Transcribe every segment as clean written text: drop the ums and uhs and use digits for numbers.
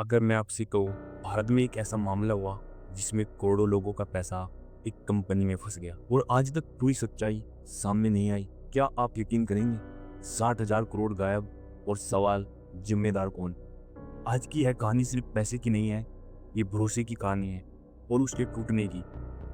अगर मैं आपसे कहूँ, भारत में एक ऐसा मामला हुआ जिसमें करोड़ों लोगों का पैसा एक कंपनी में फंस गया और आज तक पूरी सच्चाई सामने नहीं आई। क्या आप यकीन करेंगे? 60,000 करोड़ गायब और सवाल, जिम्मेदार कौन? आज की यह कहानी सिर्फ पैसे की नहीं है, ये भरोसे की कहानी है और उसके टूटने की।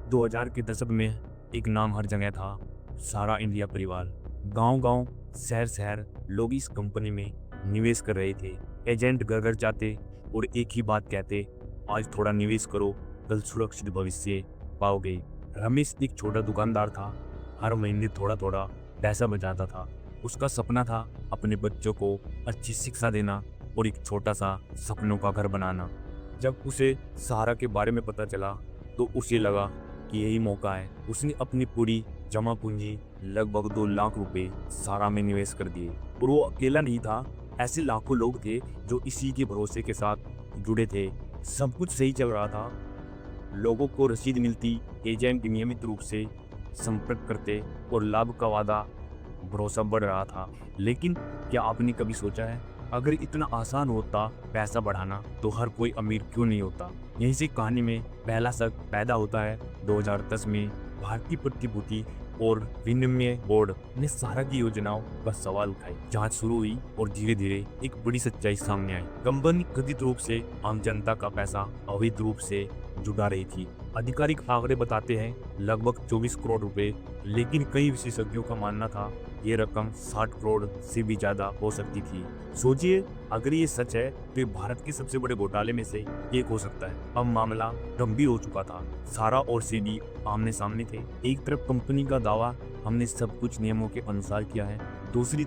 2000 के दशक में एक नाम हर जगह था, सारा इंडिया परिवार। गांव गांव, शहर शहर लोग इस कंपनी में निवेश कर रहे थे। एजेंट घर घर जाते और एक ही बात कहते, आज थोड़ा निवेश करो, कल सुरक्षित भविष्य पाओगे। रमेश एक छोटा दुकानदार था, हर महीने थोड़ा थोड़ा पैसा बचाता था। उसका सपना था अपने बच्चों को अच्छी शिक्षा देना और एक छोटा सा सपनों का घर बनाना। जब उसे सहारा के बारे में पता चला तो उसे लगा कि यही मौका है। उसने अपनी पूरी जमा पूंजी लगभग 2 लाख रुपए सहारा में निवेश कर दिए और वो अकेला नहीं था, ऐसे लाखों लोग थे जो इसी के भरोसे के साथ जुड़े थे। सब कुछ सही चल रहा था, लोगों को रसीद मिलती, एजेंट नियमित रूप से संपर्क करते और लाभ का वादा, भरोसा बढ़ रहा था। लेकिन क्या आपने कभी सोचा है, अगर इतना आसान होता पैसा बढ़ाना तो हर कोई अमीर क्यों नहीं होता? यहीं से कहानी में पहला शक पैदा होता है। 2010 में भारतीय प्रतिभूति और विनिमय बोर्ड ने सहारा की योजनाओं पर सवाल उठाए। जांच शुरू हुई और धीरे धीरे एक बड़ी सच्चाई सामने आई। कंपनी कथित रूप से आम जनता का पैसा अवैध रूप से जुटा रही थी। आधिकारिक आंकड़े बताते हैं लगभग 24 करोड़ रुपए, लेकिन कई विशेषज्ञों का मानना था ये रकम 60 करोड़ से भी ज्यादा हो सकती थी। सोचिए, अगर ये सच है तो ये भारत के सबसे बड़े घोटाले में से एक हो सकता है। अब मामला गंभीर हो चुका था। सारा और सेबी आमने सामने थे। एक तरफ कंपनी का दावा, हमने सब कुछ नियमों के अनुसार किया है। दूसरी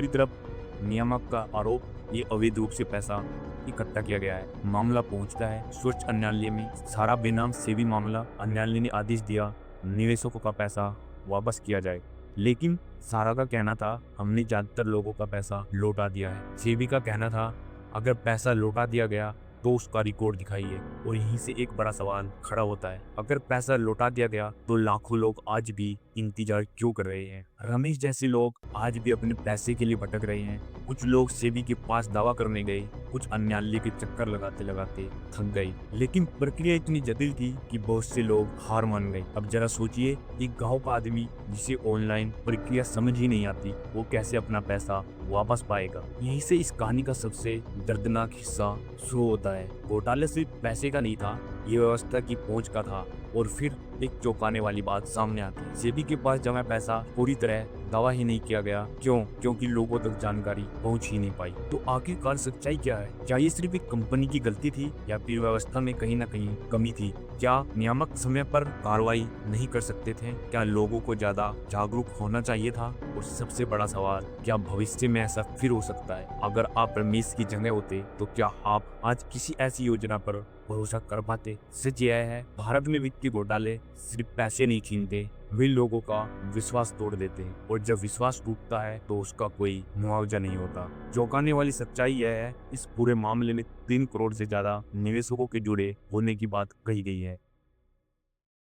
तरफ नियामक का आरोप, ये अवैध रूप से पैसा इकट्ठा किया गया है। मामला पहुंचता है स्वच्छ न्यायालय में। सारा बेनाम सेबी मामला, न्यायालय ने आदेश दिया निवेशकों का पैसा वापस किया जाए, लेकिन सारा का कहना था हमने ज्यादातर लोगों का पैसा लौटा दिया है। सेबी का कहना था अगर पैसा लौटा दिया गया तो उसका रिकॉर्ड दिखाइए। और यहीं से एक बड़ा सवाल खड़ा होता है, अगर पैसा लौटा दिया गया तो लाखों लोग आज भी इंतजार क्यों कर रहे हैं? रमेश जैसे लोग आज भी अपने पैसे के लिए भटक रहे हैं। कुछ लोग सेबी के पास दावा करने गए, कुछ न्यायालय के चक्कर लगाते लगाते थक गए। लेकिन प्रक्रिया इतनी जटिल थी कि बहुत से लोग हार मान गए। अब जरा सोचिए, एक गाँव का आदमी जिसे ऑनलाइन प्रक्रिया समझ ही नहीं आती, वो कैसे अपना पैसा वापस पाएगा? यहीं से इस कहानी का सबसे दर्दनाक हिस्सा शुरू होता है। घोटाला सिर्फ पैसे का नहीं था, ये व्यवस्था की पहुंच का था। और फिर एक चौंकाने वाली बात सामने आती है, सेबी के पास जमा पैसा पूरी तरह दावा ही नहीं किया गया। क्यों? क्योंकि लोगों तक जानकारी पहुंच ही नहीं पाई। तो आखिरकार सच्चाई क्या है? क्या ये सिर्फ एक कंपनी की गलती थी या फिर व्यवस्था में कहीं ना कहीं कमी थी? क्या नियामक समय पर कार्रवाई नहीं कर सकते थे? क्या लोगों को ज्यादा जागरूक होना चाहिए था? और सबसे बड़ा सवाल, क्या भविष्य में ऐसा फिर हो सकता है? अगर आप रमेश की जगह होते तो क्या आप आज किसी ऐसी योजना पर भरोसा कर पाते? सच यह है, भारत में वित्तीय घोटाले सिर्फ पैसे नहीं छीनते, वे लोगों का विश्वास तोड़ देते हैं। और जब विश्वास टूटता है तो उसका कोई मुआवजा नहीं होता। चौंकाने वाली सच्चाई यह है, इस पूरे मामले में 3 करोड़ से ज्यादा निवेशकों के जुड़े होने की बात कही गई है।